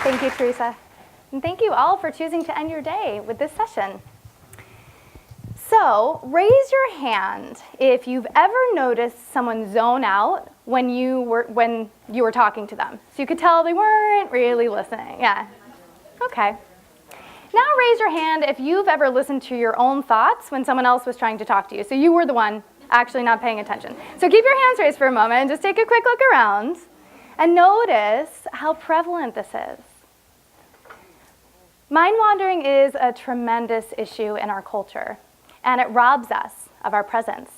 Thank you, Teresa. And thank you all for choosing to end your day with this session. So, raise your hand if you've ever noticed someone zone out when you were talking to them. So you could tell they weren't really listening. Yeah. Okay. Now raise your hand if you've ever listened to your own thoughts when someone else was trying to talk to you. So you were the one actually not paying attention. So keep your hands raised for a moment and just take a quick look around and notice how prevalent this is. Mind wandering is a tremendous issue in our culture, and it robs us of our presence.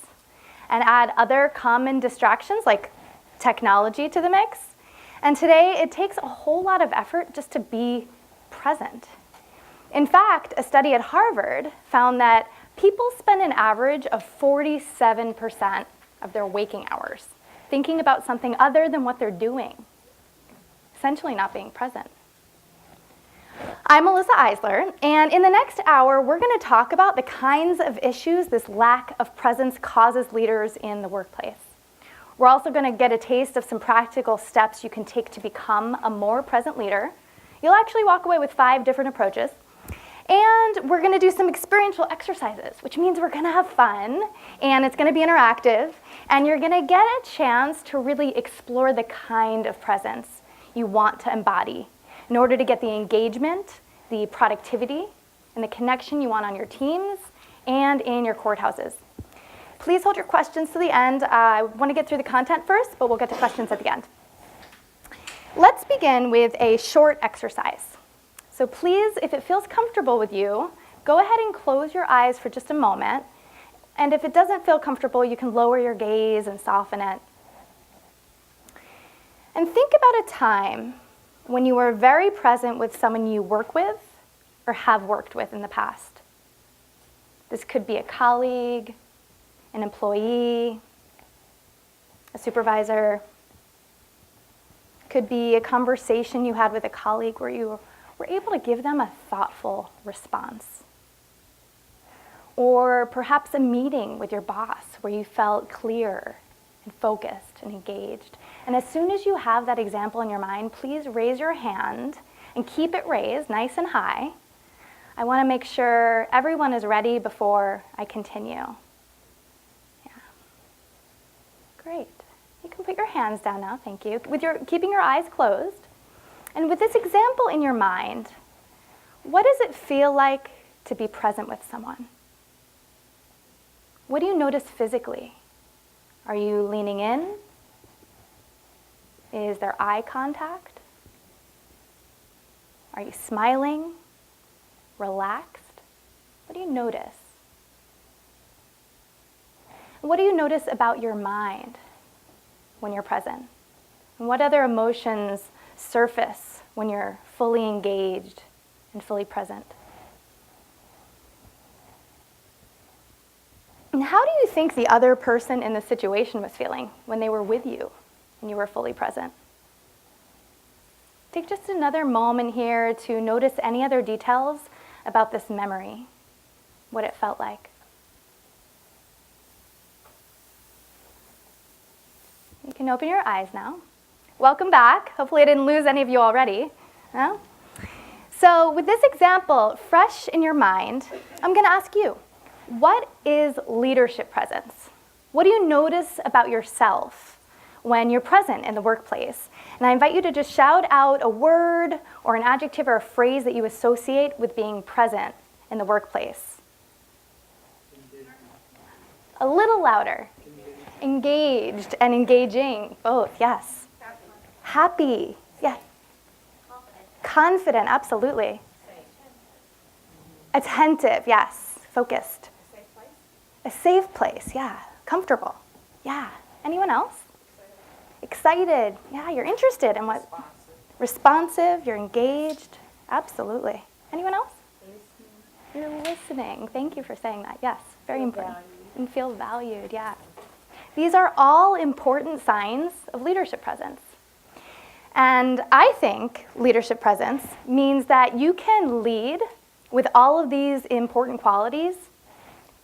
And add other common distractions like technology to the mix. And today, it takes a whole lot of effort just to be present. In fact, a study at Harvard found that people spend an average of 47% of their waking hours thinking about something other than what they're doing, essentially not being present. I'm Melissa Eisler, and in the next hour, we're going to talk about the kinds of issues this lack of presence causes leaders in the workplace. We're also going to get a taste of some practical steps you can take to become a more present leader. You'll actually walk away with 5 different approaches. And we're going to do some experiential exercises, which means we're going to have fun, and it's going to be interactive, and you're going to get a chance to really explore the kind of presence you want to embody in order to get the engagement, the productivity, and the connection you want on your teams and in your courthouses. Please hold your questions to the end. I want to get through the content first, but we'll get to questions at the end. Let's begin with a short exercise. So please, if it feels comfortable with you, go ahead and close your eyes for just a moment. And if it doesn't feel comfortable, you can lower your gaze and soften it. And think about a time when you were very present with someone you work with or have worked with in the past. This could be a colleague, an employee, a supervisor. It could be a conversation you had with a colleague where you were able to give them a thoughtful response. Or perhaps a meeting with your boss where you felt clear and focused and engaged. And as soon as you have that example in your mind, please raise your hand and keep it raised nice and high. I want to make sure everyone is ready before I continue. Yeah. Great. You can put your hands down now, thank you. Keeping your eyes closed. And with this example in your mind, what does it feel like to be present with someone? What do you notice physically? Are you leaning in? Is there eye contact? Are you smiling? Relaxed? What do you notice? What do you notice about your mind when you're present? And what other emotions surface when you're fully engaged and fully present? And how do you think the other person in the situation was feeling when they were with you and you were fully present? Take just another moment here to notice any other details about this memory, what it felt like. You can open your eyes now. Welcome back. Hopefully I didn't lose any of you already. No? So with this example fresh in your mind, I'm going to ask you, what is leadership presence? What do you notice about yourself when you're present in the workplace? And I invite you to just shout out a word or an adjective or a phrase that you associate with being present in the workplace. A little louder. Engaged and engaging, both, yes. Happy, yes. Confident, absolutely. Attentive, yes. Focused. A safe place, yeah. Comfortable, yeah. Anyone else? Excited, yeah. You're interested in what? Responsive, you're engaged, absolutely. Anyone else? You're listening. Thank you for saying that. Yes, very important. And feel valued, yeah. These are all important signs of leadership presence. And I think leadership presence means that you can lead with all of these important qualities,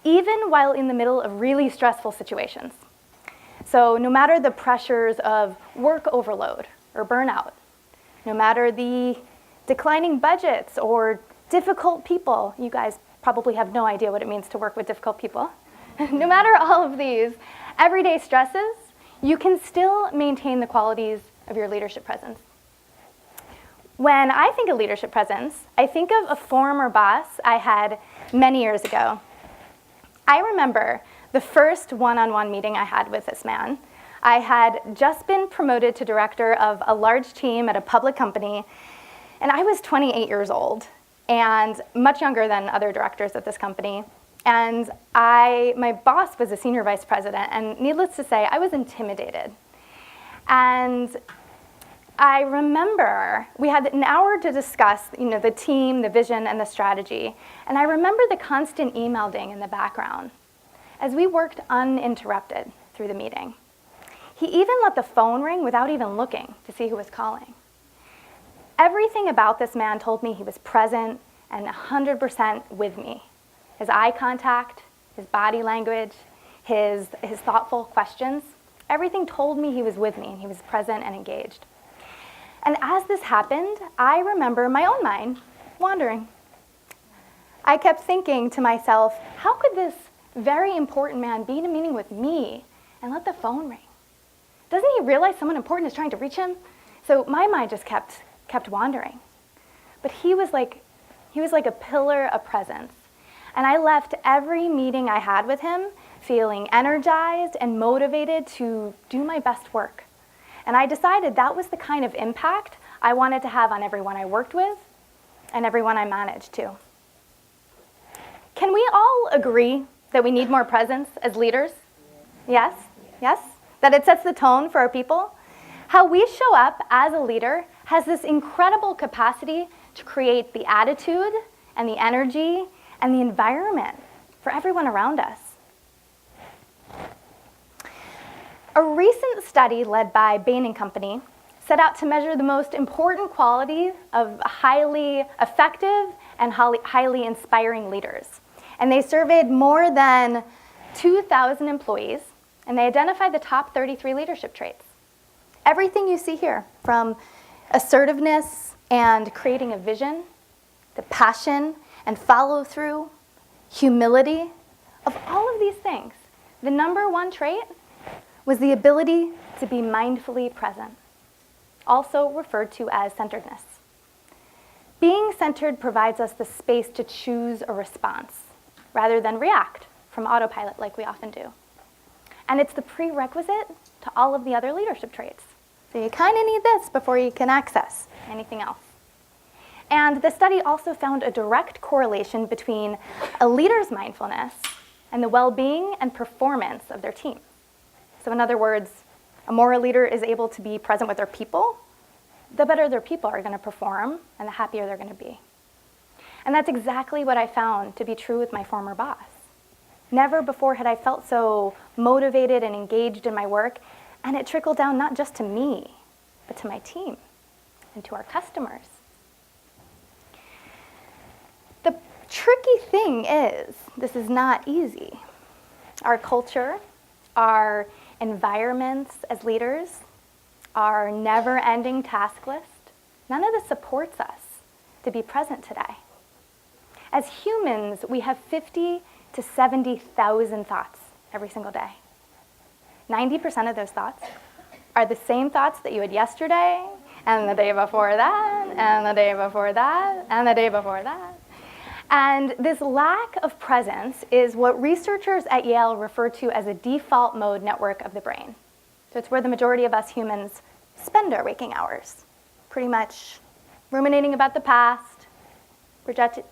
even while in the middle of really stressful situations. So no matter the pressures of work overload or burnout, no matter the declining budgets, or difficult people. You guys probably have no idea what it means to work with difficult people. No matter all of these everyday stresses, you can still maintain the qualities of your leadership presence. When I think of leadership presence, I think of a former boss I had many years ago. I remember the first one-on-one meeting I had with this man. I had just been promoted to director of a large team at a public company, and I was 28 years old and much younger than other directors at this company. And my boss was a senior vice president, and needless to say, I was intimidated. And I remember we had an hour to discuss, the team, the vision, and the strategy. And I remember the constant email ding in the background as we worked uninterrupted through the meeting. He even let the phone ring without even looking to see who was calling. Everything about this man told me he was present and 100% with me. His eye contact, his body language, his thoughtful questions, everything told me he was with me and he was present and engaged. And as this happened, I remember my own mind wandering. I kept thinking to myself, how could this very important man be in a meeting with me and let the phone ring? Doesn't he realize someone important is trying to reach him? So my mind just kept wandering. But he was like a pillar of presence. And I left every meeting I had with him feeling energized and motivated to do my best work. And I decided that was the kind of impact I wanted to have on everyone I worked with and everyone I managed too. Can we all agree that we need more presence as leaders? Yes? Yes? That it sets the tone for our people? How we show up as a leader has this incredible capacity to create the attitude and the energy and the environment for everyone around us. A recent study led by Bain & Company set out to measure the most important qualities of highly effective and highly inspiring leaders. And they surveyed more than 2,000 employees, and they identified the top 33 leadership traits. Everything you see here, from assertiveness and creating a vision, the passion and follow through, humility, of all of these things, the number one trait was the ability to be mindfully present, also referred to as centeredness. Being centered provides us the space to choose a response rather than react from autopilot like we often do. And it's the prerequisite to all of the other leadership traits. So you kind of need this before you can access anything else. And the study also found a direct correlation between a leader's mindfulness and the well-being and performance of their team. So in other words, the more a leader is able to be present with their people, the better their people are going to perform and the happier they're going to be. And that's exactly what I found to be true with my former boss. Never before had I felt so motivated and engaged in my work, and it trickled down not just to me, but to my team and to our customers. The tricky thing is, this is not easy. Our culture, our environments as leaders, our never-ending task list, none of this supports us to be present today. As humans, we have 50 to 70,000 thoughts every single day. 90% of those thoughts are the same thoughts that you had yesterday, and the day before that, and the day before that, and the day before that. And this lack of presence is what researchers at Yale refer to as a default mode network of the brain. So it's where the majority of us humans spend our waking hours, pretty much ruminating about the past,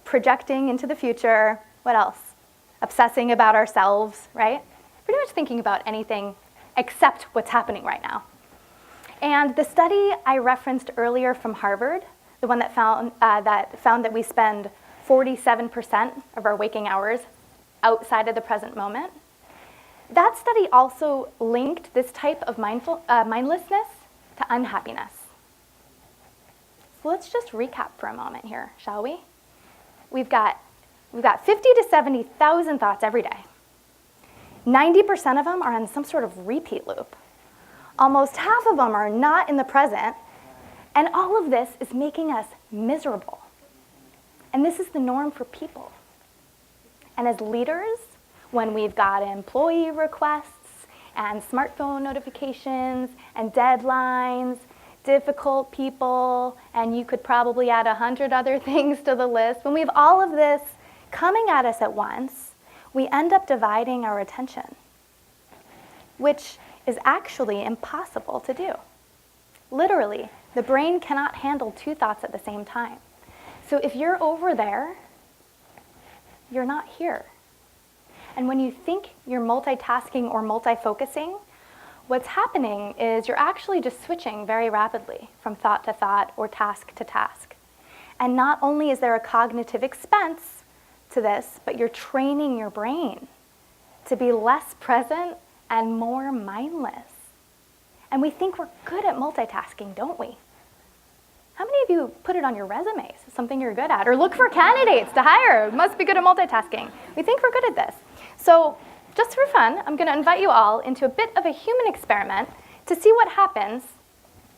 projecting into the future, what else? Obsessing about ourselves, right? Pretty much thinking about anything except what's happening right now. And the study I referenced earlier from Harvard, the one that found that we spend 47% of our waking hours outside of the present moment, that study also linked this type of mindlessness to unhappiness. So let's just recap for a moment here, shall we? We've got 50 to 70,000 thoughts every day. 90% of them are on some sort of repeat loop. Almost half of them are not in the present, And all of this is making us miserable. And this is the norm for people. And as leaders, when we've got employee requests and smartphone notifications and deadlines, difficult people, and you could probably add 100 other things to the list, when we have all of this coming at us at once, we end up dividing our attention, which is actually impossible to do. Literally, the brain cannot handle two thoughts at the same time. So if you're over there, you're not here. And when you think you're multitasking or multi-focusing, what's happening is you're actually just switching very rapidly from thought to thought or task to task. And not only is there a cognitive expense to this, but you're training your brain to be less present and more mindless. And we think we're good at multitasking, don't we? How many of you put it on your resumes, something you're good at? Or look for candidates to hire, must be good at multitasking. We think we're good at this. So just for fun, I'm gonna invite you all into a bit of a human experiment to see what happens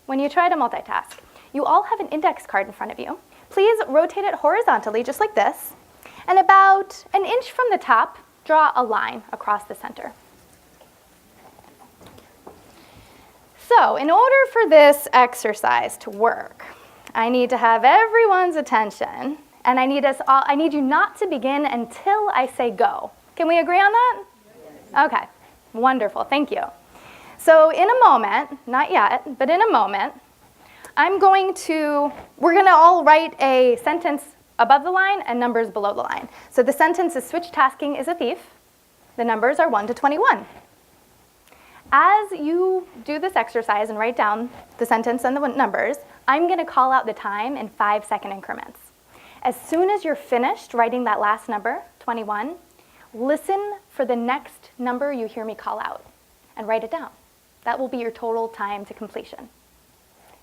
when you try to multitask. You all have an index card in front of you. Please rotate it horizontally, just like this. And about an inch from the top, draw a line across the center. So in order for this exercise to work, I need to have everyone's attention, and I need you not to begin until I say go. Can we agree on that? Yes. Okay, wonderful, thank you. So in a moment, not yet, but in a moment, we're gonna all write a sentence above the line and numbers below the line. So the sentence is switch tasking is a thief. The numbers are 1 to 21. As you do this exercise and write down the sentence and the numbers, I'm going to call out the time in 5-second increments. As soon as you're finished writing that last number, 21, listen for the next number you hear me call out and write it down. That will be your total time to completion.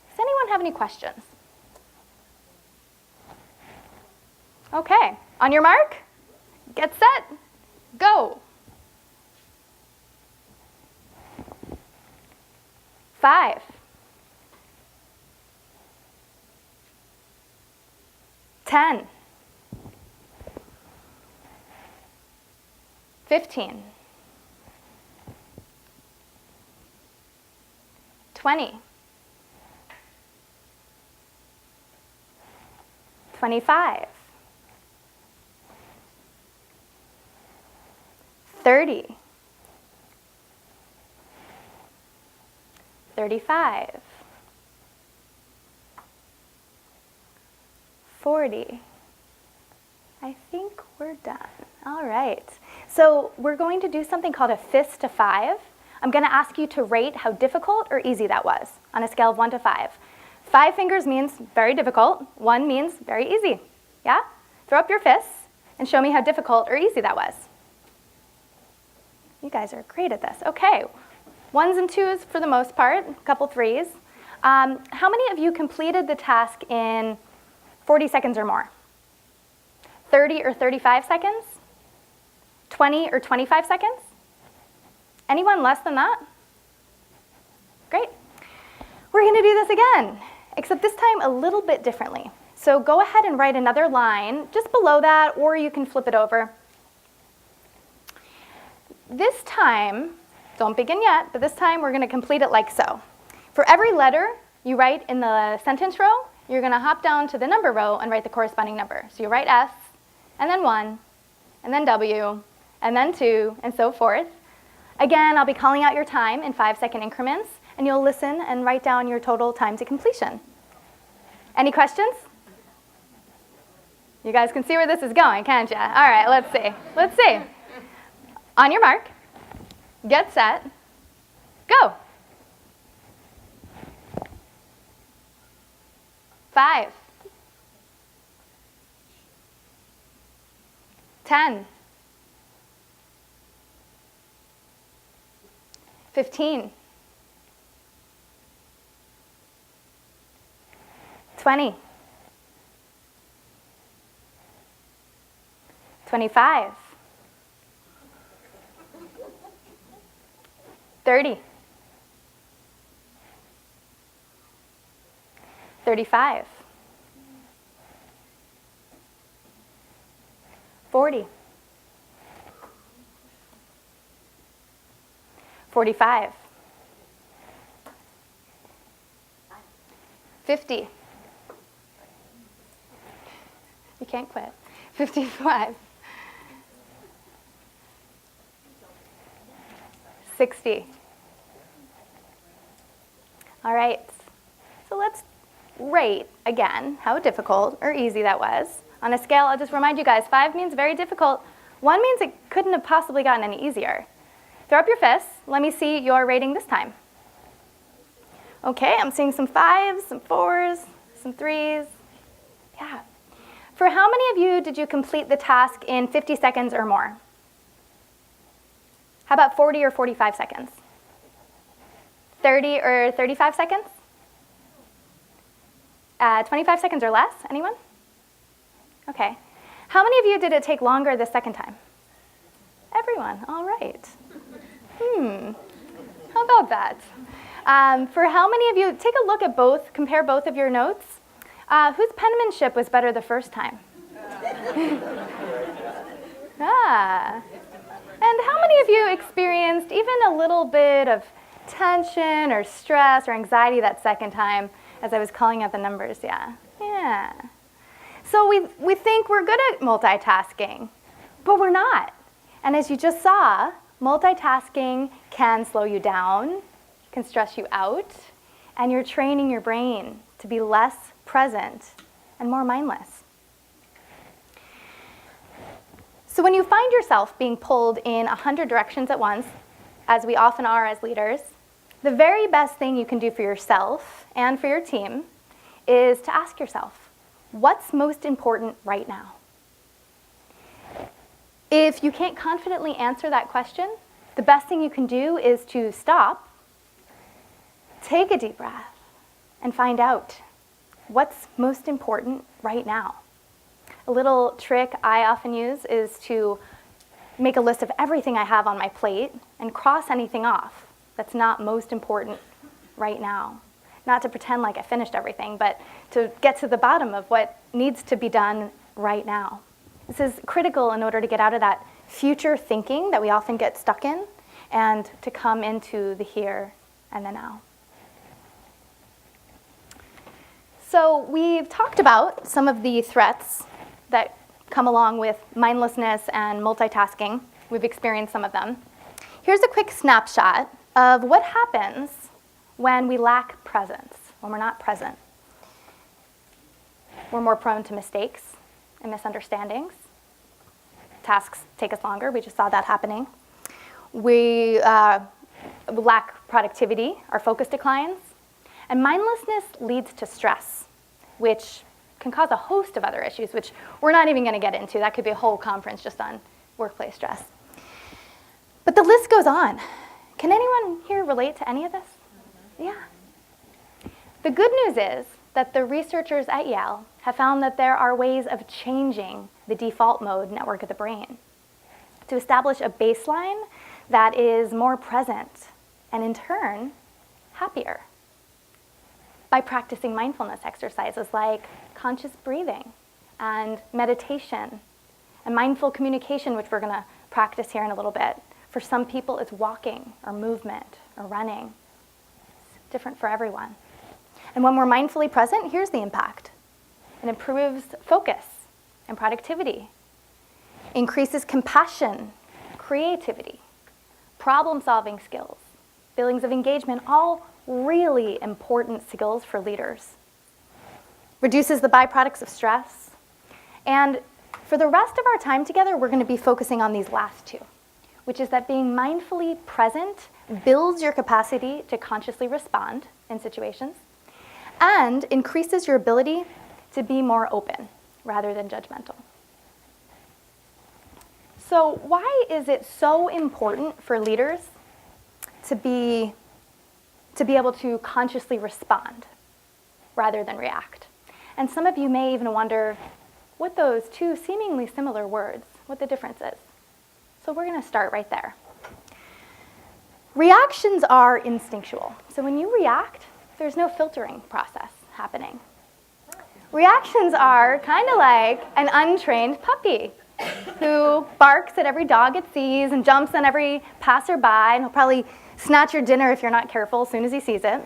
Does anyone have any questions? Okay, on your mark, get set, go. 5, 10, 15, 20, 25, 30, 35, 40. I think we're done. All right. So we're going to do something called a fist to 5. I'm going to ask you to rate how difficult or easy that was on a scale of 1 to 5. 5 fingers means very difficult. 1 means very easy. Yeah? Throw up your fists and show me how difficult or easy that was. You guys are great at this. Okay. 1s and 2s for the most part, a couple 3s. How many of you completed the task in 40 seconds or more? 30 or 35 seconds? 20 or 25 seconds? Anyone less than that? Great. We're going to do this again, except this time a little bit differently. So go ahead and write another line just below that, or you can flip it over. This time, don't begin yet, but this time we're going to complete it like so. For every letter you write in the sentence row, you're going to hop down to the number row and write the corresponding number. So you write S, and then 1, and then W, and then 2, and so forth. Again, I'll be calling out your time in 5-second increments, and you'll listen and write down your total time to completion. Any questions? You guys can see where this is going, can't you? All right, let's see. Let's see. On your mark, get set, go. 5, 10, 15, 20, 25, 30, 35. 40. 45. 50. You can't quit. 55. 60. All right. So let's rate again how difficult or easy that was. On a scale, I'll just remind you guys, 5 means very difficult. 1 means it couldn't have possibly gotten any easier. Throw up your fists. Let me see your rating this time. Okay, I'm seeing some 5s, some 4s, some 3s. Yeah. For how many of you did you complete the task in 50 seconds or more? How about 40 or 45 seconds? 30 or 35 seconds? 25 seconds or less? Anyone? Okay. How many of you did it take longer the second time? Everyone. All right. How about that? For how many of you, take a look at both, compare both of your notes. Whose penmanship was better the first time? And how many of you experienced even a little bit of tension or stress or anxiety that second time as I was calling out the numbers? Yeah. So we think we're good at multitasking, but we're not. And as you just saw, multitasking can slow you down, can stress you out, and you're training your brain to be less present and more mindless. So when you find yourself being pulled in 100 directions at once, as we often are as leaders, the very best thing you can do for yourself and for your team is to ask yourself, what's most important right now? If you can't confidently answer that question, the best thing you can do is to stop, take a deep breath, and find out what's most important right now. A little trick I often use is to make a list of everything I have on my plate and cross anything off that's not most important right now. Not to pretend like I finished everything, but to get to the bottom of what needs to be done right now. This is critical in order to get out of that future thinking that we often get stuck in and to come into the here and the now. So we've talked about some of the threats that come along with mindlessness and multitasking. We've experienced some of them. Here's a quick snapshot of what happens when we lack presence, when we're not present. We're more prone to mistakes and misunderstandings. Tasks take us longer. We just saw that happening. We lack productivity. Our focus declines. And mindlessness leads to stress, which can cause a host of other issues, which we're not even going to get into. That could be a whole conference just on workplace stress. But the list goes on. Can anyone here relate to any of this? Yeah. The good news is that the researchers at Yale have found that there are ways of changing the default mode network of the brain to establish a baseline that is more present and, in turn, happier. By practicing mindfulness exercises like conscious breathing and meditation and mindful communication, which we're going to practice here in a little bit. For some people, it's walking or movement or running. It's different for everyone. And when we're mindfully present, here's the impact. It improves focus and productivity, increases compassion, creativity, problem-solving skills, feelings of engagement, all really important skills for leaders. Reduces the byproducts of stress. And for the rest of our time together, we're going to be focusing on these last two, which is that being mindfully present builds your capacity to consciously respond in situations and increases your ability to be more open rather than judgmental. So why is it so important for leaders to be able to consciously respond rather than react? And some of you may even wonder what those two seemingly similar words, what the difference is. So we're going to start right there. Reactions are instinctual. So when you react, there's no filtering process happening. Reactions are kind of like an untrained puppy who barks at every dog it sees and jumps on every passerby, and he'll probably snatch your dinner if you're not careful as soon as he sees it.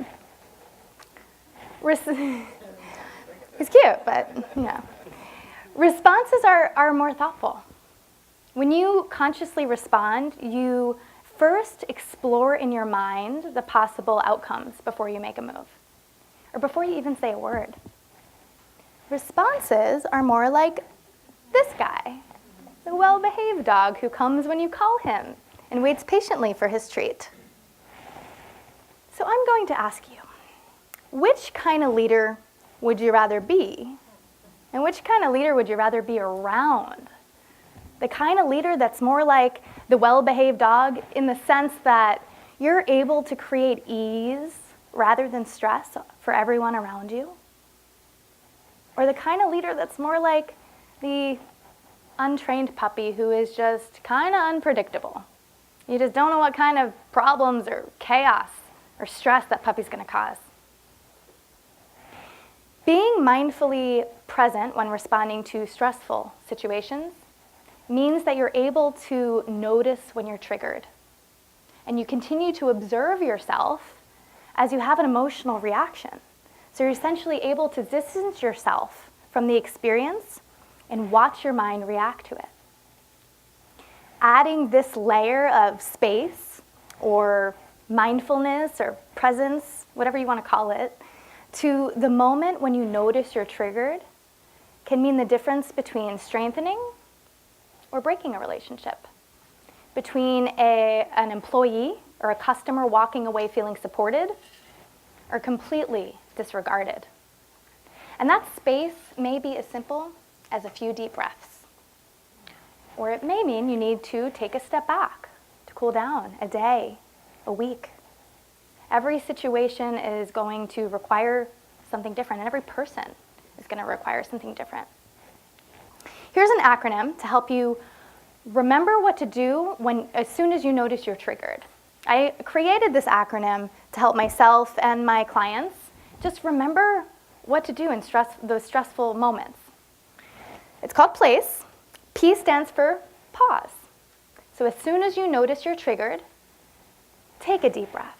He's cute, but yeah. Responses are more thoughtful. When you consciously respond, you first explore in your mind the possible outcomes before you make a move, or before you even say a word. Responses are more like this guy, the well-behaved dog who comes when you call him and waits patiently for his treat. So I'm going to ask you, which kind of leader would you rather be? And which kind of leader would you rather be around? The kind of leader that's more like the well-behaved dog in the sense that you're able to create ease rather than stress for everyone around you? Or the kind of leader that's more like the untrained puppy who is just kind of unpredictable? You just don't know what kind of problems or chaos or stress that puppy's going to cause. Being mindfully present when responding to stressful situations means that you're able to notice when you're triggered. And you continue to observe yourself as you have an emotional reaction. So you're essentially able to distance yourself from the experience and watch your mind react to it. Adding this layer of space or mindfulness or presence, whatever you want to call it, to the moment when you notice you're triggered can mean the difference between strengthening or breaking a relationship, between an employee or a customer walking away feeling supported or completely disregarded. And that space may be as simple as a few deep breaths. Or it may mean you need to take a step back to cool down a day, a week. Every situation is going to require something different, and every person is going to require something different. Here's an acronym to help you remember what to do as soon as you notice you're triggered. I created this acronym to help myself and my clients just remember what to do in those stressful moments. It's called PLACE. P stands for pause. So as soon as you notice you're triggered, take a deep breath.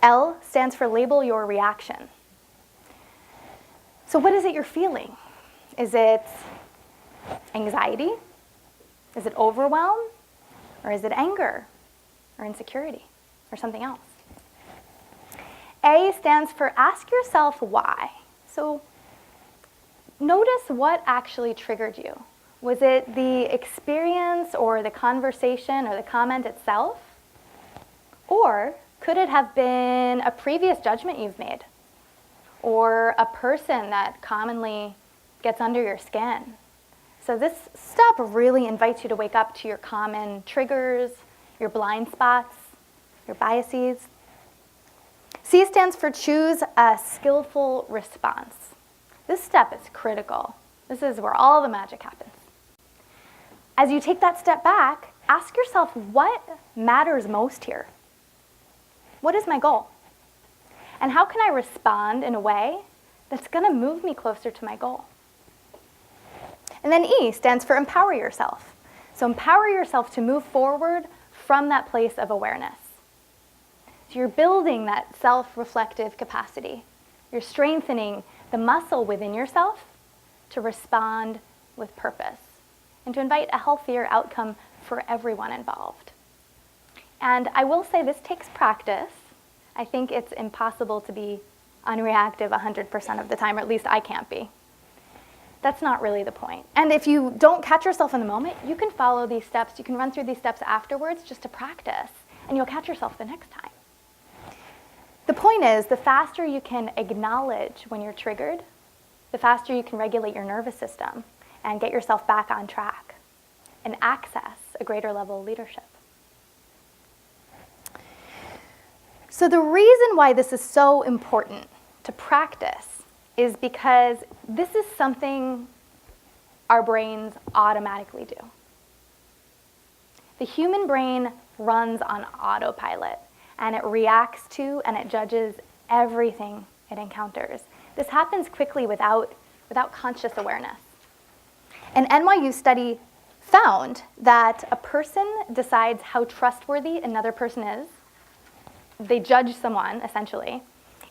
L stands for label your reaction. So what is it you're feeling? Is it anxiety? Is it overwhelm? Or is it anger or insecurity or something else? A stands for ask yourself why. So notice what actually triggered you. Was it the experience or the conversation or the comment itself? Or could it have been a previous judgment you've made? Or a person that commonly gets under your skin? So this step really invites you to wake up to your common triggers, your blind spots, your biases. C stands for choose a skillful response. This step is critical. This is where all the magic happens. As you take that step back, ask yourself what matters most here. What is my goal? And how can I respond in a way that's going to move me closer to my goal? And then E stands for empower yourself. So empower yourself to move forward from that place of awareness. So you're building that self-reflective capacity. You're strengthening the muscle within yourself to respond with purpose and to invite a healthier outcome for everyone involved. And I will say this takes practice. I think it's impossible to be unreactive 100% of the time, or at least I can't be. That's not really the point. And if you don't catch yourself in the moment, you can follow these steps. You can run through these steps afterwards just to practice, and you'll catch yourself the next time. The point is, the faster you can acknowledge when you're triggered, the faster you can regulate your nervous system and get yourself back on track and access a greater level of leadership. So the reason why this is so important to practice is because this is something our brains automatically do. The human brain runs on autopilot, and it reacts to and it judges everything it encounters This happens quickly without conscious awareness. An NYU study found that a person decides how trustworthy another person is. They judge someone, essentially,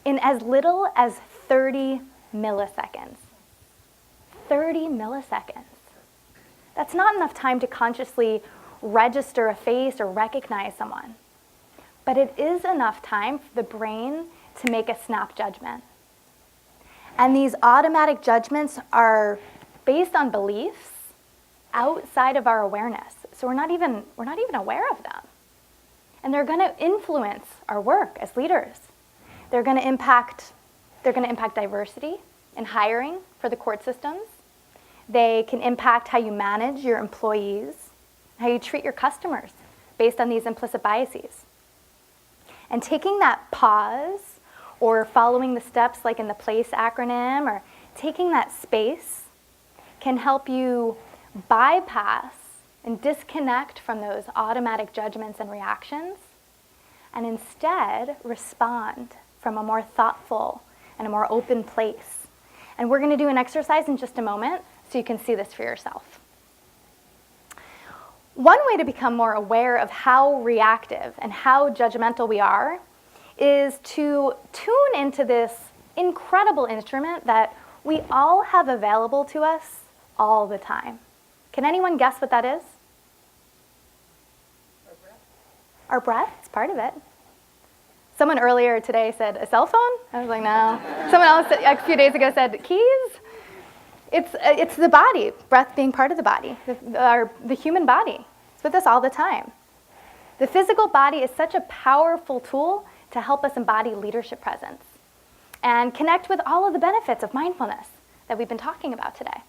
in as little as 30 milliseconds. 30 milliseconds. That's not enough time to consciously register a face or recognize someone. But it is enough time for the brain to make a snap judgment. And these automatic judgments are based on beliefs outside of our awareness. So we're not even aware of them. And they're going to influence our work as leaders. They're going to impact diversity in hiring for the court systems. They can impact how you manage your employees, how you treat your customers based on these implicit biases. And taking that pause or following the steps like in the PLACE acronym or taking that space can help you bypass and disconnect from those automatic judgments and reactions and instead respond from a more thoughtful and a more open place. And we're going to do an exercise in just a moment so you can see this for yourself. One way to become more aware of how reactive and how judgmental we are is to tune into this incredible instrument that we all have available to us all the time. Can anyone guess what that is? Our breath. It's part of it. Someone earlier today said a cell phone. I was like, no. Someone else a few days ago said keys. It's the body, breath being part of the body, the human body. It's with us all the time. The physical body is such a powerful tool to help us embody leadership presence and connect with all of the benefits of mindfulness that we've been talking about today.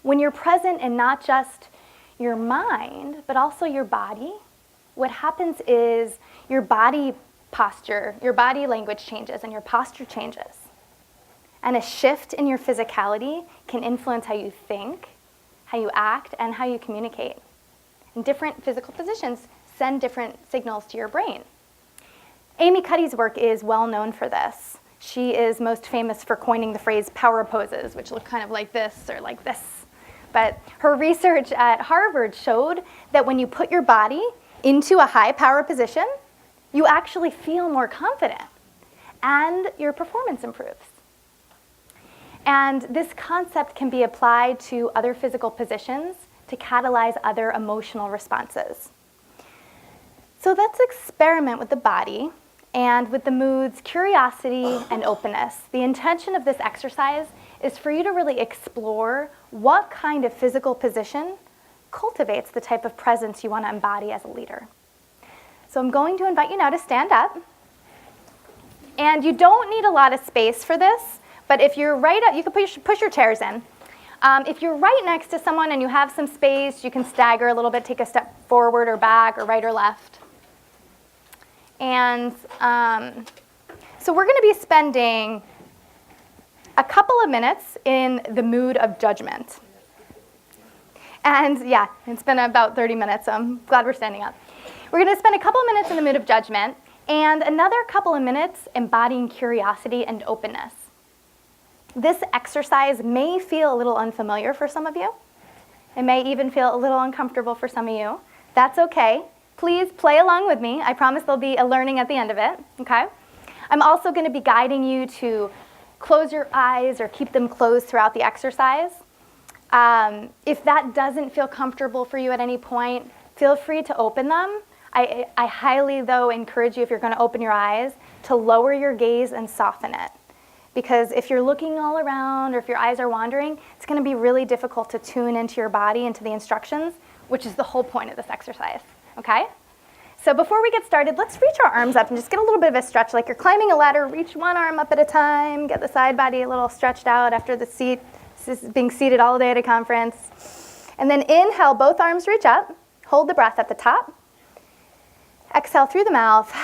When you're present in not just your mind, but also your body, what happens is your body posture, your body language changes and your posture changes. And a shift in your physicality can influence how you think, how you act, and how you communicate. And different physical positions send different signals to your brain. Amy Cuddy's work is well known for this. She is most famous for coining the phrase power poses, which look kind of like this or like this. But her research at Harvard showed that when you put your body into a high power position, you actually feel more confident and your performance improves. And this concept can be applied to other physical positions to catalyze other emotional responses. So let's experiment with the body and with the moods, curiosity, and openness. The intention of this exercise is for you to really explore what kind of physical position cultivates the type of presence you want to embody as a leader. So I'm going to invite you now to stand up. And you don't need a lot of space for this, but if you're right up, you can push your chairs in. If you're right next to someone and you have some space, you can stagger a little bit, take a step forward or back or right or left. And so we're going to be spending a couple of minutes in the mood of judgment. And yeah, it's been about 30 minutes, so I'm glad we're standing up. We're going to spend a couple of minutes in the mood of judgment and another couple of minutes embodying curiosity and openness. This exercise may feel a little unfamiliar for some of you. It may even feel a little uncomfortable for some of you. That's okay. Please play along with me. I promise there'll be a learning at the end of it, okay? I'm also going to be guiding you to close your eyes or keep them closed throughout the exercise. If that doesn't feel comfortable for you at any point, feel free to open them. I highly, though, encourage you, if you're going to open your eyes, to lower your gaze and soften it. Because if you're looking all around or if your eyes are wandering, it's going to be really difficult to tune into your body, into the instructions, which is the whole point of this exercise, okay? So before we get started, let's reach our arms up and just get a little bit of a stretch. Like you're climbing a ladder, reach one arm up at a time, get the side body a little stretched out after the seat, being seated all day at a conference. And then inhale, both arms reach up, hold the breath at the top. Exhale through the mouth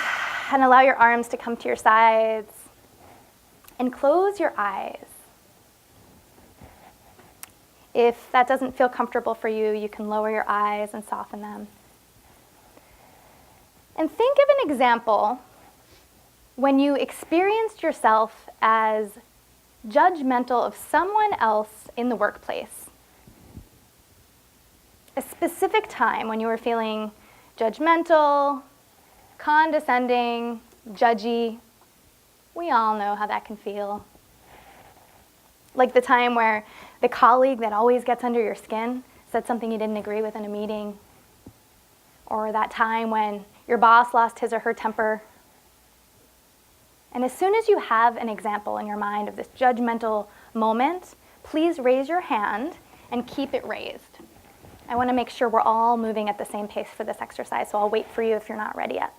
and allow your arms to come to your sides. And close your eyes. If that doesn't feel comfortable for you, you can lower your eyes and soften them. And think of an example when you experienced yourself as judgmental of someone else in the workplace. A specific time when you were feeling judgmental, condescending, judgy. We all know how that can feel. Like the time where the colleague that always gets under your skin said something you didn't agree with in a meeting. Or that time when your boss lost his or her temper. And as soon as you have an example in your mind of this judgmental moment, please raise your hand and keep it raised. I want to make sure we're all moving at the same pace for this exercise, so I'll wait for you if you're not ready yet.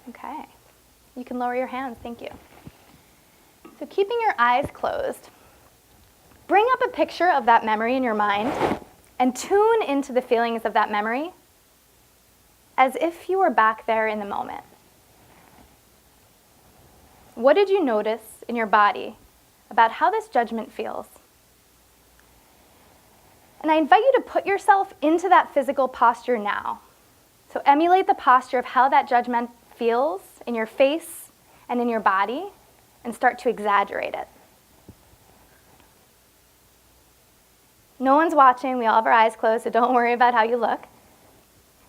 Okay. You can lower your hands. Thank you. So keeping your eyes closed, bring up a picture of that memory in your mind and tune into the feelings of that memory as if you were back there in the moment. What did you notice in your body about how this judgment feels? And I invite you to put yourself into that physical posture now. So emulate the posture of how that judgment feels in your face and in your body, and start to exaggerate it. No one's watching, we all have our eyes closed, so don't worry about how you look.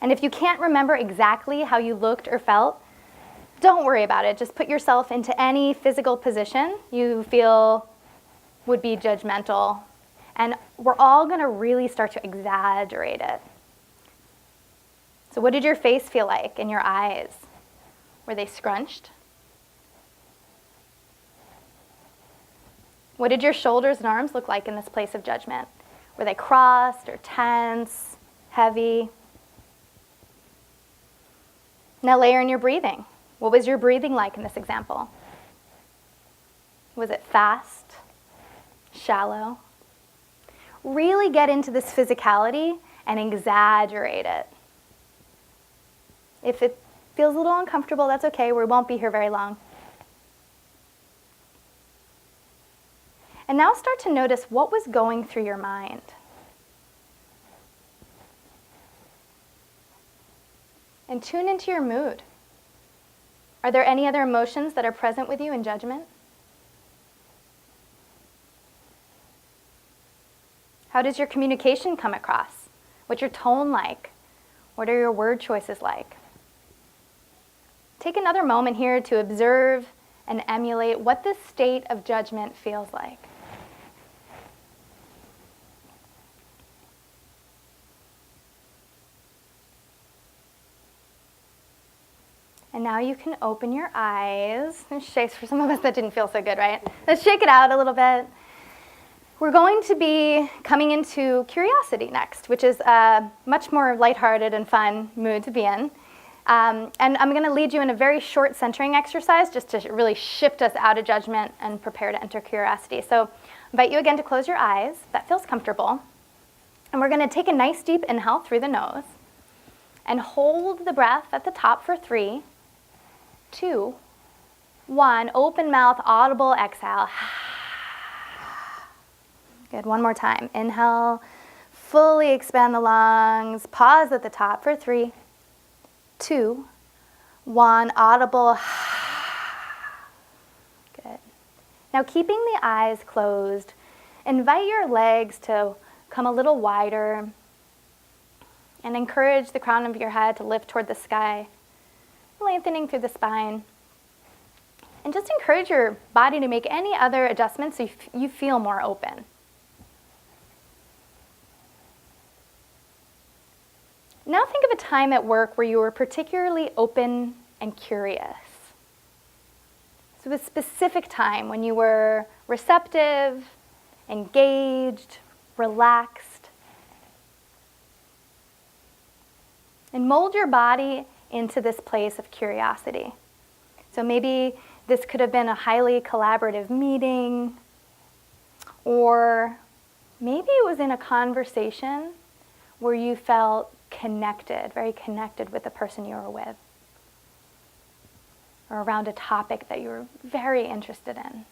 And if you can't remember exactly how you looked or felt, don't worry about it. Just put yourself into any physical position you feel would be judgmental. And we're all going to really start to exaggerate it. So what did your face feel like and your eyes? Were they scrunched? What did your shoulders and arms look like in this place of judgment? Were they crossed or tense, heavy? Now layer in your breathing. What was your breathing like in this example? Was it fast, shallow? Really get into this physicality and exaggerate it. If it feels a little uncomfortable, that's okay. We won't be here very long. And now start to notice what was going through your mind. And tune into your mood. Are there any other emotions that are present with you in judgment? How does your communication come across? What's your tone like? What are your word choices like? Take another moment here to observe and emulate what this state of judgment feels like. And now you can open your eyes. There's shakes for some of us that didn't feel so good, right? Let's shake it out a little bit. We're going to be coming into curiosity next, which is a much more lighthearted and fun mood to be in. And I'm going to lead you in a very short centering exercise just to really shift us out of judgment and prepare to enter curiosity. So I invite you again to close your eyes. That feels comfortable. And we're going to take a nice deep inhale through the nose and hold the breath at the top for 3, 2, 1. Open mouth, audible exhale. Good. One more time. Inhale. Fully expand the lungs. Pause at the top for 3, 2, 1. Audible. Good. Now keeping the eyes closed, invite your legs to come a little wider and encourage the crown of your head to lift toward the sky, lengthening through the spine. And just encourage your body to make any other adjustments so you feel more open. Now think of a time at work where you were particularly open and curious. So a specific time when you were receptive, engaged, relaxed. And mold your body into this place of curiosity. So maybe this could have been a highly collaborative meeting, or maybe it was in a conversation where you felt connected, very connected with the person you were with, or around a topic that you were very interested in.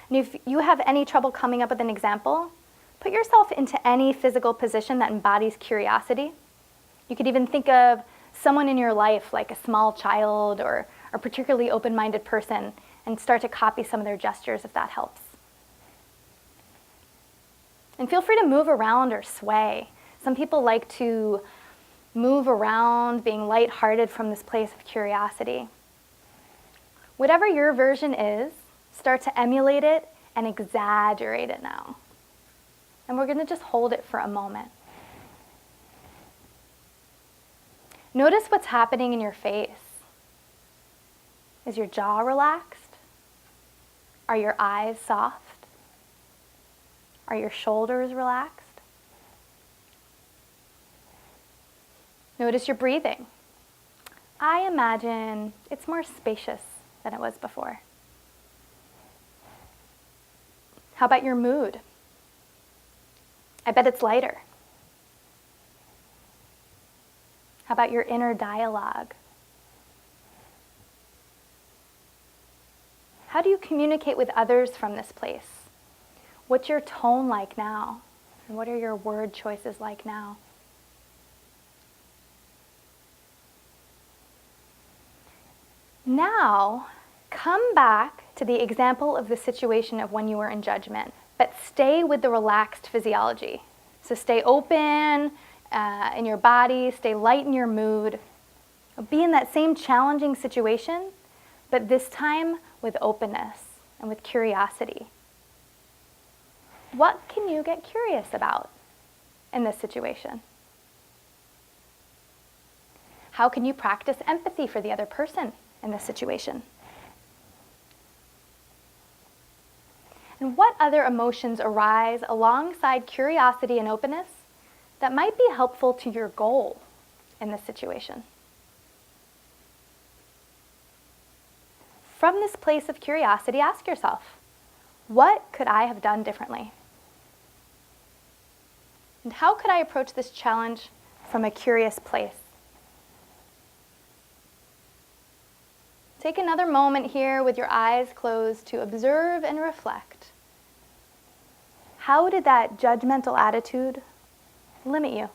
And if you have any trouble coming up with an example, put yourself into any physical position that embodies curiosity. You could even think of someone in your life, like a small child or a particularly open-minded person, and start to copy some of their gestures if that helps. And feel free to move around or sway. Some people like to move around, being lighthearted from this place of curiosity. Whatever your version is, start to emulate it and exaggerate it now. And we're going to just hold it for a moment. Notice what's happening in your face. Is your jaw relaxed? Are your eyes soft? Are your shoulders relaxed? Notice your breathing. I imagine it's more spacious than it was before. How about your mood? I bet it's lighter. How about your inner dialogue? How do you communicate with others from this place? What's your tone like now? And what are your word choices like now? Now, come back to the example of the situation of when you were in judgment, but stay with the relaxed physiology. So stay open in your body, stay light in your mood. Be in that same challenging situation, but this time with openness and with curiosity. What can you get curious about in this situation? How can you practice empathy for the other person in this situation? And what other emotions arise alongside curiosity and openness that might be helpful to your goal in this situation? From this place of curiosity, ask yourself, what could I have done differently? And how could I approach this challenge from a curious place? Take another moment here with your eyes closed to observe and reflect. How did that judgmental attitude limit you?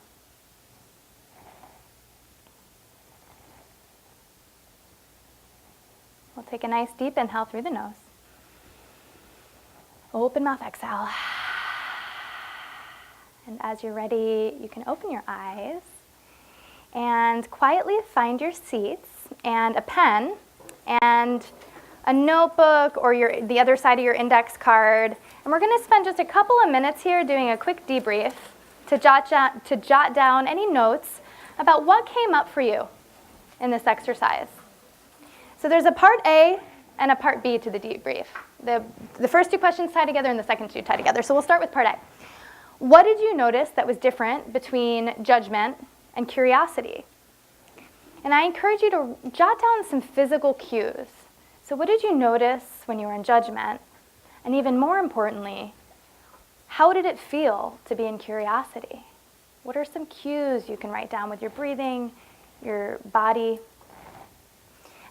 We'll take a nice deep inhale through the nose. Open mouth, exhale. And as you're ready, you can open your eyes and quietly find your seats and a pen and a notebook or the other side of your index card. And we're going to spend just a couple of minutes here doing a quick debrief to jot down any notes about what came up for you in this exercise. So there's a part A and a part B to the debrief. The first two questions tie together and the second two tie together. So we'll start with part A. What did you notice that was different between judgment and curiosity? And I encourage you to jot down some physical cues. So what did you notice when you were in judgment? And even more importantly, how did it feel to be in curiosity? What are some cues you can write down with your breathing, your body?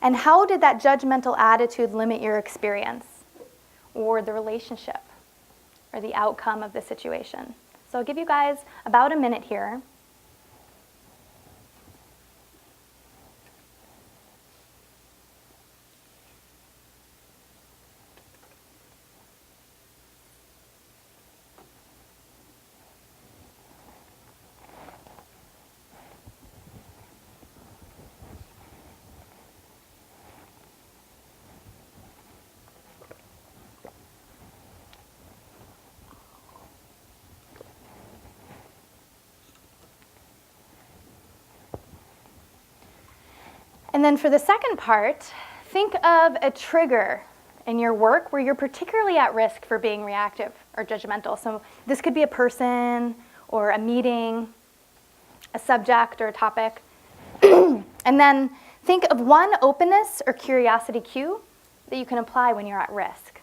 And how did that judgmental attitude limit your experience or the relationship or the outcome of the situation? So I'll give you guys about a minute here. And then for the second part, think of a trigger in your work where you're particularly at risk for being reactive or judgmental. So this could be a person or a meeting, a subject or a topic. And then think of one openness or curiosity cue that you can apply when you're at risk.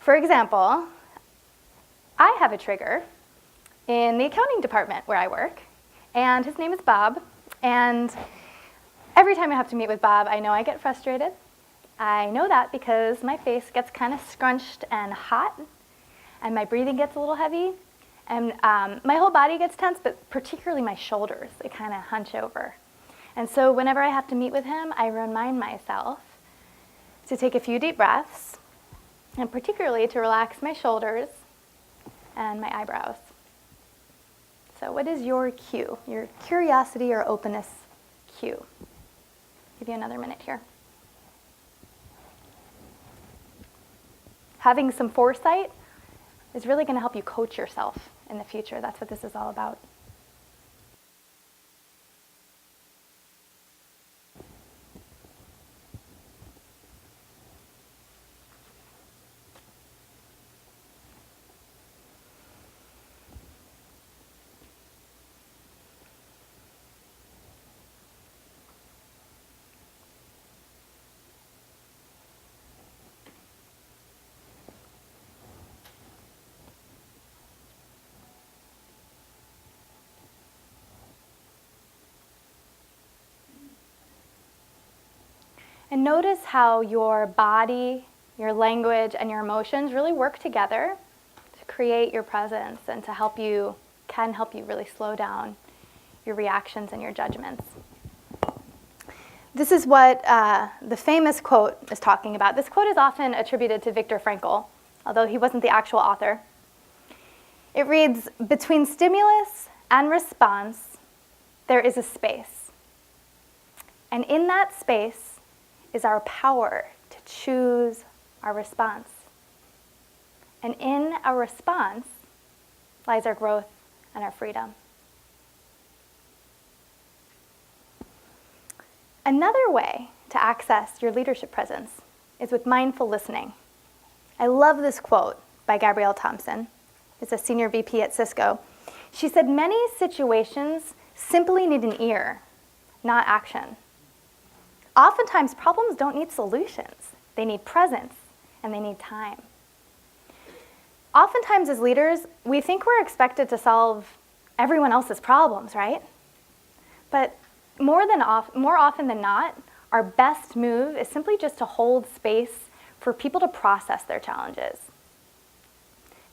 For example, I have a trigger in the accounting department where I work, and his name is Bob. And every time I have to meet with Bob, I know I get frustrated. I know that because my face gets kind of scrunched and hot, and my breathing gets a little heavy, and my whole body gets tense, but particularly my shoulders, they kind of hunch over. And so whenever I have to meet with him, I remind myself to take a few deep breaths, and particularly to relax my shoulders and my eyebrows. So what is your cue, your curiosity or openness cue? Give you another minute here. Having some foresight is really going to help you coach yourself in the future. That's what this is all about. And notice how your body, your language, and your emotions really work together to create your presence and to help you really slow down your reactions and your judgments. This is what the famous quote is talking about. This quote is often attributed to Viktor Frankl, although he wasn't the actual author. It reads, "Between stimulus and response, there is a space. And in that space is our power to choose our response. And in our response lies our growth and our freedom." Another way to access your leadership presence is with mindful listening. I love this quote by Gabrielle Thompson. It's a senior VP at Cisco. She said, "Many situations simply need an ear, not action. Oftentimes, problems don't need solutions. They need presence, and they need time." Oftentimes, as leaders, we think we're expected to solve everyone else's problems, right? But more often than not, our best move is simply just to hold space for people to process their challenges.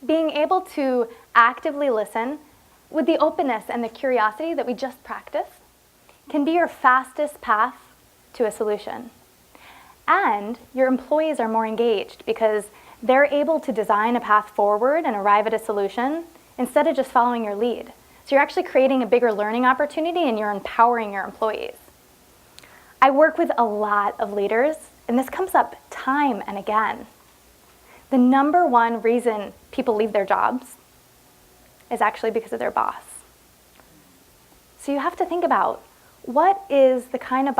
Being able to actively listen with the openness and the curiosity that we just practiced can be your fastest path to a solution. And your employees are more engaged because they're able to design a path forward and arrive at a solution instead of just following your lead. So you're actually creating a bigger learning opportunity and you're empowering your employees. I work with a lot of leaders, and this comes up time and again. The number one reason people leave their jobs is actually because of their boss. So you have to think about, who is the kind of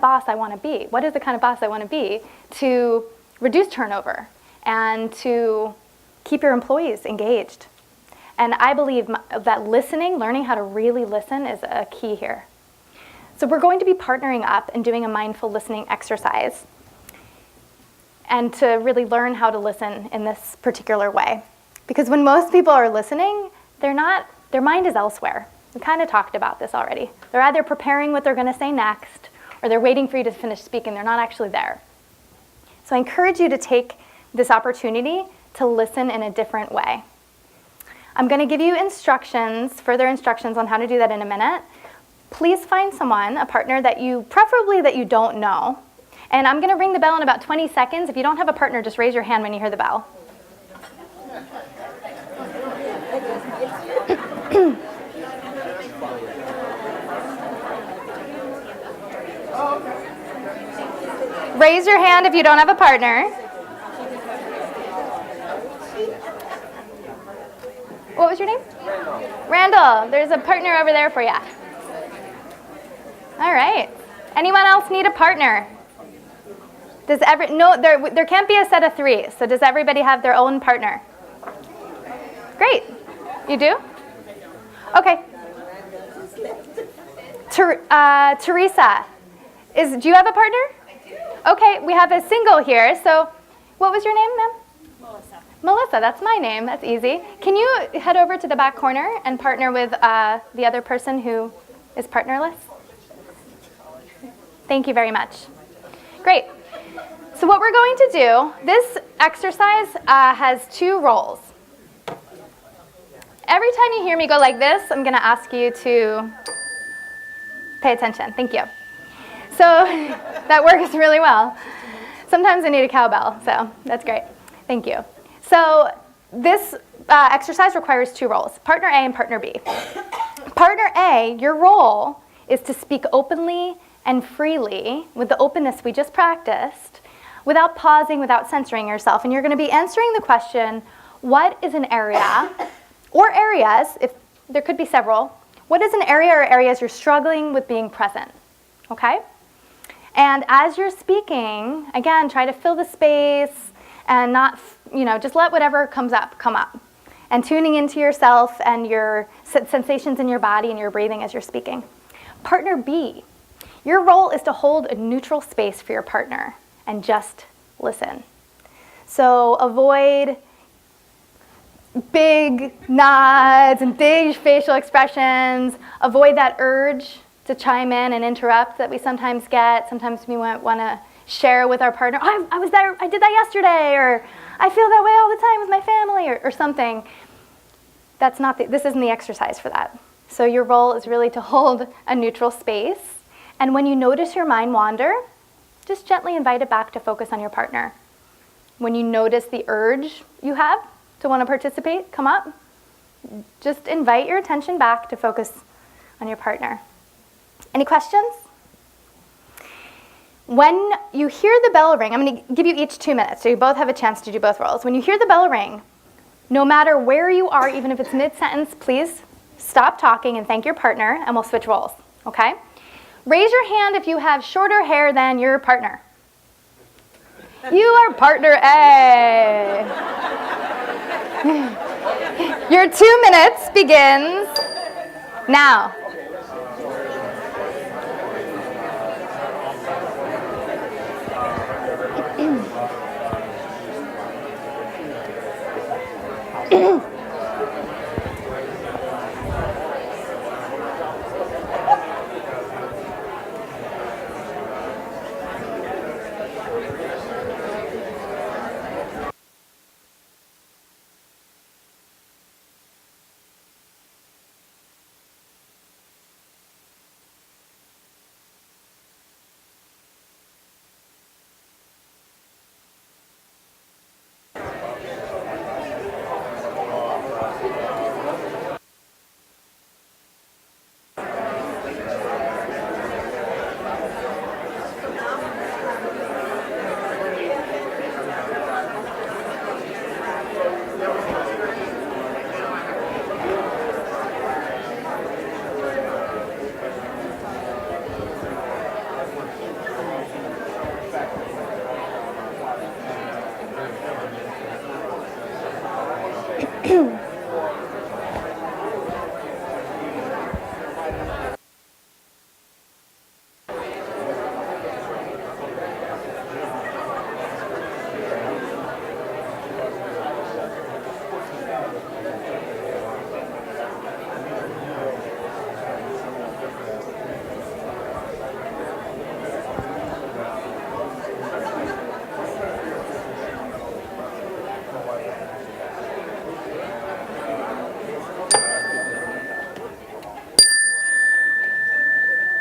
boss I want to be? What is the kind of boss I want to be to reduce turnover and to keep your employees engaged? And I believe that learning how to really listen is a key here. So we're going to be partnering up and doing a mindful listening exercise and to really learn how to listen in this particular way. Because when most people are listening, their mind is elsewhere. We kind of talked about this already. They're either preparing what they're going to say next, or they're waiting for you to finish speaking. They're not actually there. So I encourage you to take this opportunity to listen in a different way. I'm going to give you further instructions on how to do that in a minute. Please find someone, a partner preferably that you don't know. And I'm going to ring the bell in about 20 seconds. If you don't have a partner, just raise your hand when you hear the bell. Raise your hand if you don't have a partner. What was your name? Randall. There's a partner over there for you. All right. Anyone else need a partner? There can't be a set of three. So does everybody have their own partner? Great. You do? Okay. Teresa, do you have a partner? Okay, we have a single here. So what was your name, ma'am? Melissa. Melissa, that's my name. That's easy. Can you head over to the back corner and partner with the other person who is partnerless? Thank you very much. Great. So what we're going to do, this exercise has two roles. Every time you hear me go like this, I'm going to ask you to Pay attention. Thank you. So that works really well. Sometimes I need a cowbell, so that's great. Thank you. So this exercise requires two roles, partner A and partner B. Partner A, your role is to speak openly and freely with the openness we just practiced, without pausing, without censoring yourself. And you're going to be answering the question, what is an area, or areas, if there could be several, what is an area or areas you're struggling with being present, okay? And as you're speaking, again, try to fill the space and not, just let whatever comes up, come up. And tuning into yourself and your sensations in your body and your breathing as you're speaking. Partner B, your role is to hold a neutral space for your partner and just listen. So avoid big nods and big facial expressions. Avoid that urge to chime in and interrupt that we sometimes get. Sometimes we want to share with our partner, oh, I was there, I did that yesterday, or I feel that way all the time with my family, or something. That's not this isn't the exercise for that. So your role is really to hold a neutral space. And when you notice your mind wander, just gently invite it back to focus on your partner. When you notice the urge you have to want to participate come up, just invite your attention back to focus on your partner. Any questions? When you hear the bell ring, I'm going to give you each 2 minutes, so you both have a chance to do both roles. When you hear the bell ring, no matter where you are, even if it's mid-sentence, please stop talking and thank your partner, and we'll switch roles, okay? Raise your hand if you have shorter hair than your partner. You are partner A. Your 2 minutes begins now.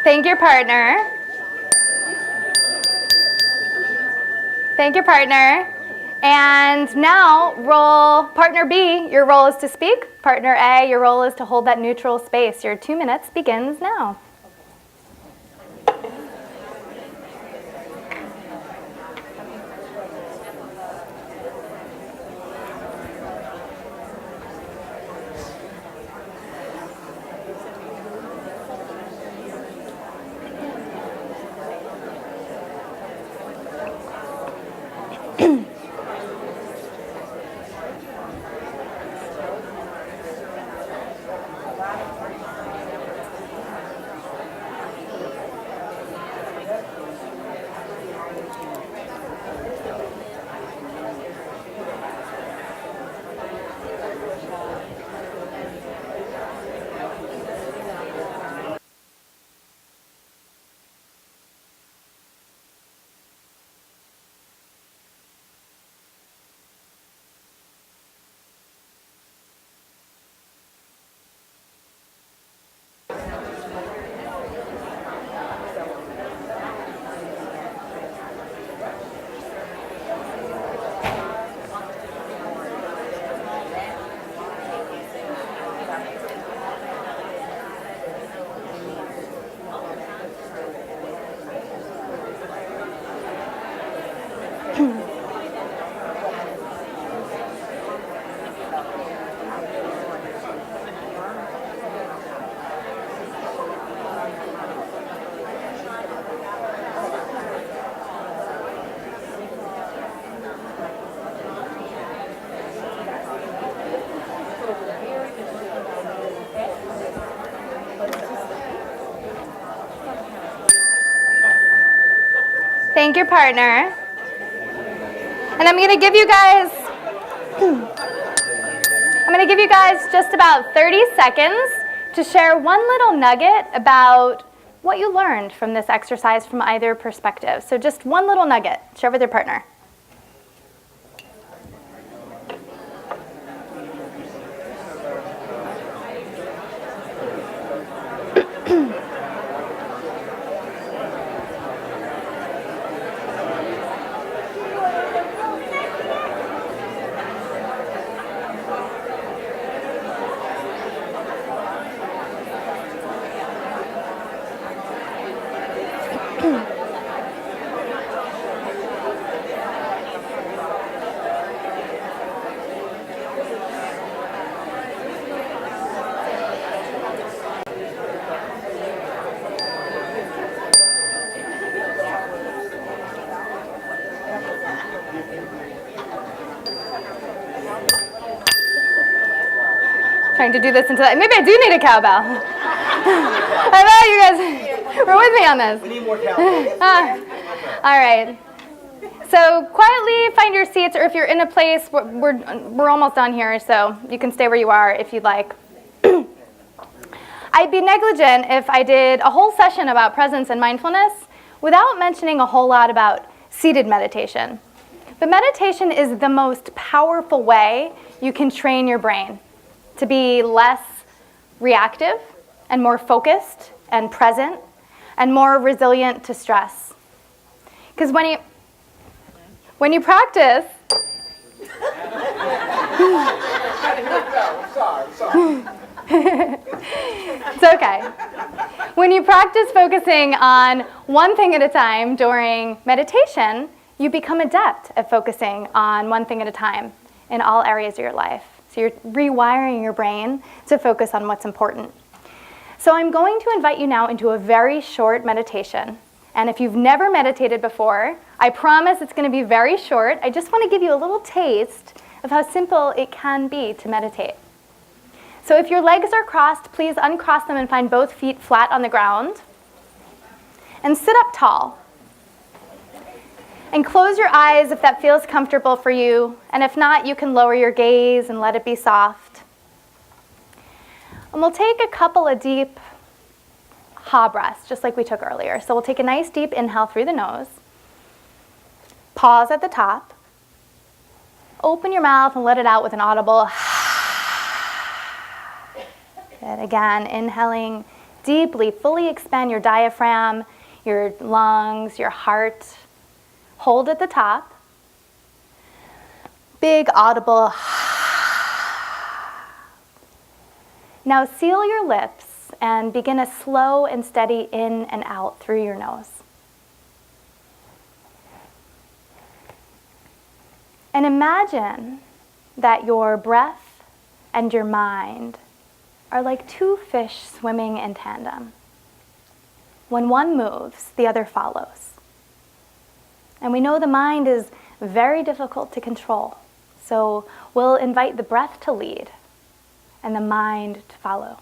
Thank your partner. Thank your partner. And now, partner B, your role is to speak. Partner A, your role is to hold that neutral space. Your 2 minutes begins now. Thank your partner. And I'm going to give you guys just about 30 seconds to share one little nugget about what you learned from this exercise from either perspective. So just one little nugget. Share with your partner. Trying to do this until maybe I do need a cowbell. I thought you guys were with me on this. We need more cowbells. All right. So quietly find your seats, or if you're in a place, we're almost done here, so you can stay where you are if you'd like. I'd be negligent if I did a whole session about presence and mindfulness without mentioning a whole lot about seated meditation. But meditation is the most powerful way you can train your brain to be less reactive and more focused and present and more resilient to stress. Because when you practice, it's okay. When you practice focusing on one thing at a time during meditation, you become adept at focusing on one thing at a time in all areas of your life. So you're rewiring your brain to focus on what's important. So I'm going to invite you now into a very short meditation. And if you've never meditated before, I promise it's going to be very short. I just want to give you a little taste of how simple it can be to meditate. So if your legs are crossed, please uncross them and find both feet flat on the ground. And sit up tall. And close your eyes if that feels comfortable for you. And if not, you can lower your gaze and let it be soft. And we'll take a couple of deep ha breaths, just like we took earlier. So we'll take a nice deep inhale through the nose. Pause at the top. Open your mouth and let it out with an audible. And again, inhaling deeply, fully expand your diaphragm, your lungs, your heart. Hold at the top. Big audible. Now seal your lips and begin a slow and steady in and out through your nose. And imagine that your breath and your mind are like two fish swimming in tandem. When one moves, the other follows. And we know the mind is very difficult to control. So we'll invite the breath to lead and the mind to follow.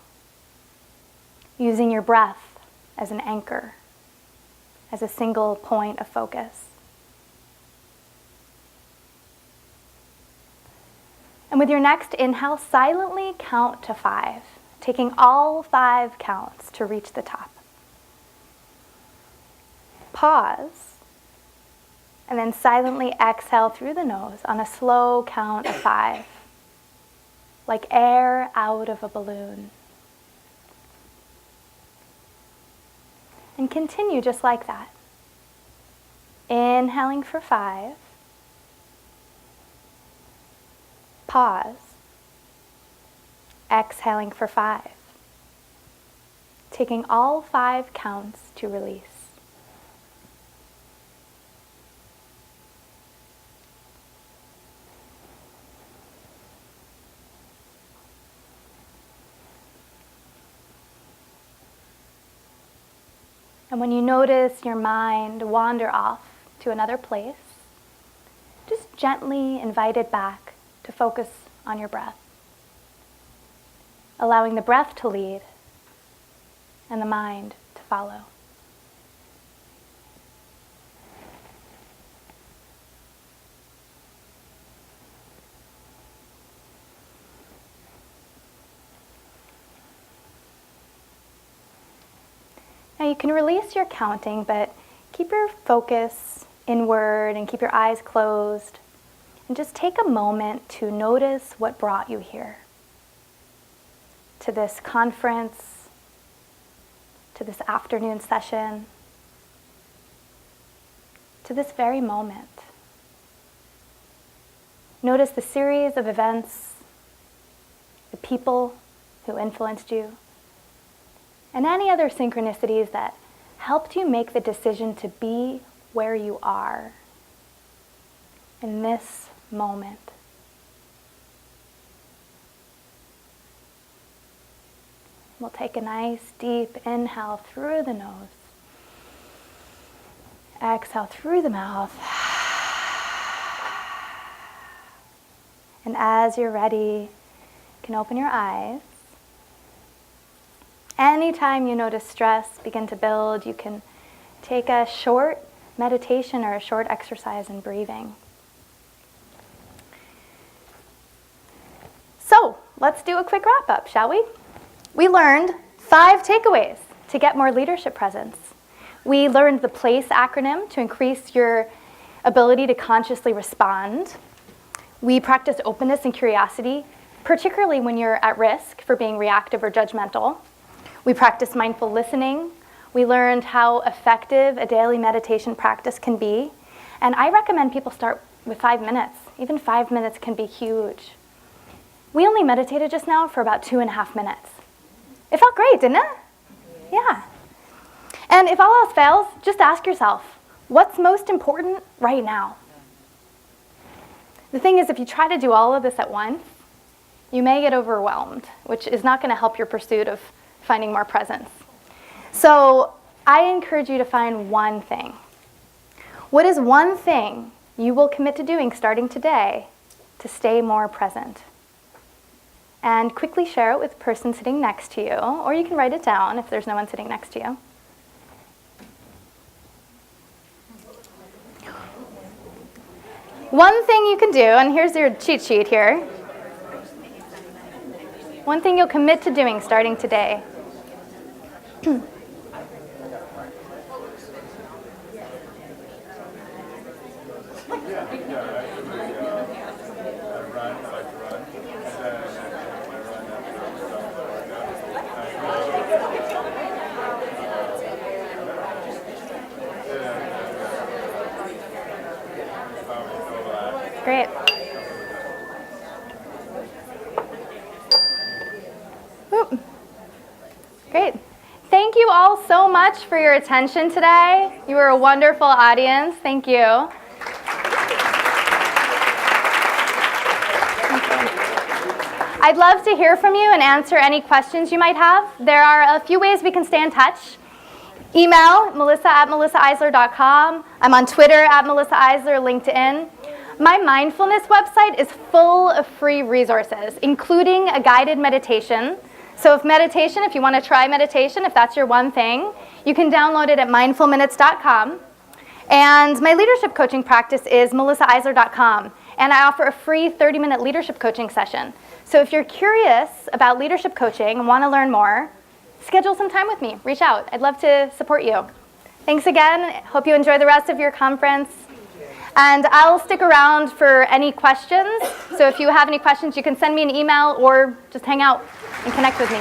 Using your breath as an anchor, as a single point of focus. And with your next inhale, silently count to 5, taking all 5 counts to reach the top. Pause. And then silently exhale through the nose on a slow count of 5, like air out of a balloon. And continue just like that. Inhaling for 5. Pause. Exhaling for 5. Taking all 5 counts to release. And when you notice your mind wander off to another place, just gently invite it back to focus on your breath, allowing the breath to lead and the mind to follow. you can release your counting, but keep your focus inward and keep your eyes closed. And just take a moment to notice what brought you here, to this conference, to this afternoon session, to this very moment. Notice the series of events, the people who influenced you, and any other synchronicities that helped you make the decision to be where you are in this moment. We'll take a nice deep inhale through the nose. Exhale through the mouth. And as you're ready, you can open your eyes. Anytime you notice stress begin to build, you can take a short meditation or a short exercise in breathing. So, let's do a quick wrap up, shall we? We learned 5 takeaways to get more leadership presence. We learned the PLACE acronym to increase your ability to consciously respond. We practiced openness and curiosity, particularly when you're at risk for being reactive or judgmental. We practiced mindful listening. We learned how effective a daily meditation practice can be. And I recommend people start with 5 minutes. Even 5 minutes can be huge. We only meditated just now for about 2.5 minutes. It felt great, didn't it? Yeah. And if all else fails, just ask yourself, what's most important right now? The thing is, if you try to do all of this at once, you may get overwhelmed, which is not going to help your pursuit of finding more presence. So I encourage you to find one thing. What is one thing you will commit to doing starting today to stay more present? And quickly share it with the person sitting next to you, or you can write it down if there's no one sitting next to you. One thing you can do, and here's your cheat sheet here. One thing you'll commit to doing starting today. Great. Oop. Great. Thank you all so much for your attention today. You were a wonderful audience. Thank you. I'd love to hear from you and answer any questions you might have. There are a few ways we can stay in touch. Email, melissa@melissaeisler.com. I'm on Twitter @melissaaisler, LinkedIn. My mindfulness website is full of free resources, including a guided meditation. So if you want to try meditation, if that's your one thing, you can download it at mindfulminutes.com. And my leadership coaching practice is melissaaisler.com. And I offer a free 30-minute leadership coaching session. So if you're curious about leadership coaching and want to learn more, schedule some time with me. Reach out. I'd love to support you. Thanks again. Hope you enjoy the rest of your conference. And I'll stick around for any questions. So if you have any questions, you can send me an email or just hang out and connect with me.